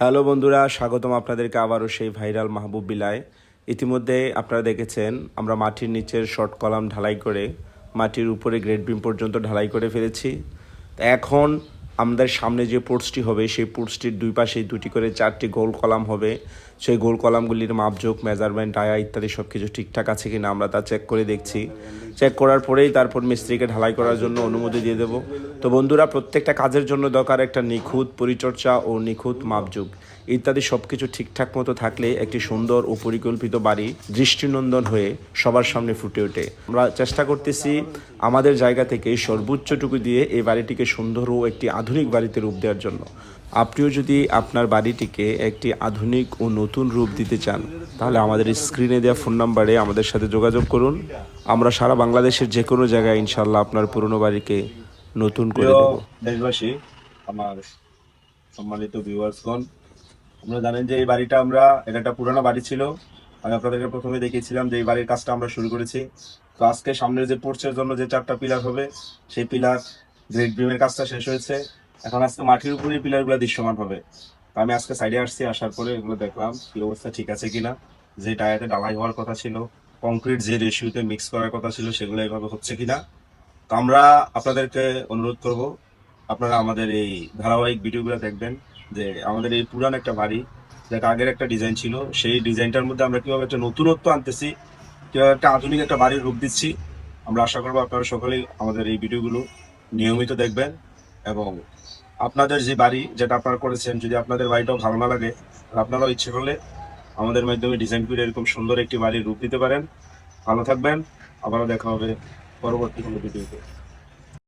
Hello বন্ধুরা, স্বাগতম আপনাদেরকে আবারও সেই ভাইরাল মাহবুব বিলায়। ইতিমধ্যে আপনারা দেখেছেন আমরা মাটির নিচের শর্ট কলাম ঢালাই করে মাটির উপরে গ্রেড বিম পর্যন্ত ঢালাই করে ফেলেছি। এখন আমাদের সামনে যে পোর্টসটি হবে সেই পোর্টসটির দুই পাশেই দুটি করে চারটি গোল কলাম হবে। সেই গোল কলামগুলির মাপজোক, মেজারমেন্ট, আয়া ইত্যাদি সব কিছু ঠিকঠাক আছে কিনা আমরা তা চেক করে দেখছি। চেক করার পরেই তারপর মিস্ত্রিকে ঢালাই করার জন্য অনুমতি দিয়ে দেব। তো বন্ধুরা, প্রত্যেকটা কাজের জন্য দরকার একটা নিখুঁত পরিচর্যা ও নিখুঁত মাপজোক ইত্যাদি সব কিছু ঠিকঠাক মতো থাকলে একটি সুন্দর ও পরিকল্পিত বাড়ি দৃষ্টিনন্দন হয়ে সবার সামনে ফুটে ওঠে। আমরা চেষ্টা করতেছি আমাদের জায়গা থেকে সর্বোচ্চটুকু দিয়ে এই বাড়িটিকে সুন্দর ও একটি আধুনিক বাড়িতে রূপ দেওয়ার জন্য। আপনিও যদি আপনার বাড়িটিকে একটি আধুনিক ও নতুন রূপ দিতে চান তাহলে আমাদের স্ক্রিনে দেওয়া ফোন নাম্বারে আমাদের সাথে যোগাযোগ করুন। আমরা সারা বাংলাদেশের যে কোনো জায়গায় ইনশাল্লাহ আপনার পুরনো বাড়িকে নতুন করে দেব। দেশবাসী, আমার সম্মানিত ভিউয়ার্সগণ, আপনারা জানেন যে এই বাড়িটা এটা একটা পুরানো বাড়ি ছিল। আমি আপনাদেরকে প্রথমে দেখিয়েছিলাম যে এই বাড়ির কাজটা আমরা শুরু করেছি। তো আজকে সামনের যে পোর্চের জন্য যে 4টা পিলার হবে সেই পিলার গ্রেড বিমের কাজটা শেষ হয়েছে। এখন আজকে মাটির উপরেই পিলারগুলো দৃশ্যমান হবে। তো আমি আজকে সাইডে আসছি, আসার পরে এগুলো দেখলাম কি অবস্থা ঠিক আছে কিনা, যে টায়াতে ঢালাই হওয়ার কথা ছিল, কংক্রিট যে রেশিওতে মিক্স করার কথা ছিল সেগুলো এভাবে হচ্ছে কিনা। তো আমরা আপনাদেরকে অনুরোধ করব, আপনারা আমাদের এই ধারাবাহিক ভিডিওগুলো দেখবেন যে আমাদের এই পুরান একটা বাড়ি যেটা আগের একটা ডিজাইন ছিল, সেই ডিজাইনটার মধ্যে আমরা কিভাবে একটা নতুনত্ব আনতেছি, কিভাবে একটা আধুনিক একটা বাড়ির রূপ দিচ্ছি। আমরা আশা করবো আপনারা সকলেই আমাদের এই ভিডিওগুলো নিয়মিত দেখবেন। এবং আপনাদের যে বাড়ি যেটা আপনারা করেছেন, যদি আপনাদের বাড়িটাও ভালো না লাগে, আপনারাও ইচ্ছে করলে আমাদের মাধ্যমে ডিজাইন করে এরকম সুন্দর একটি বাড়ির রূপ দিতে পারেন। ভালো থাকবেন, আবারও দেখা হবে পরবর্তী কোনো ভিডিওতে।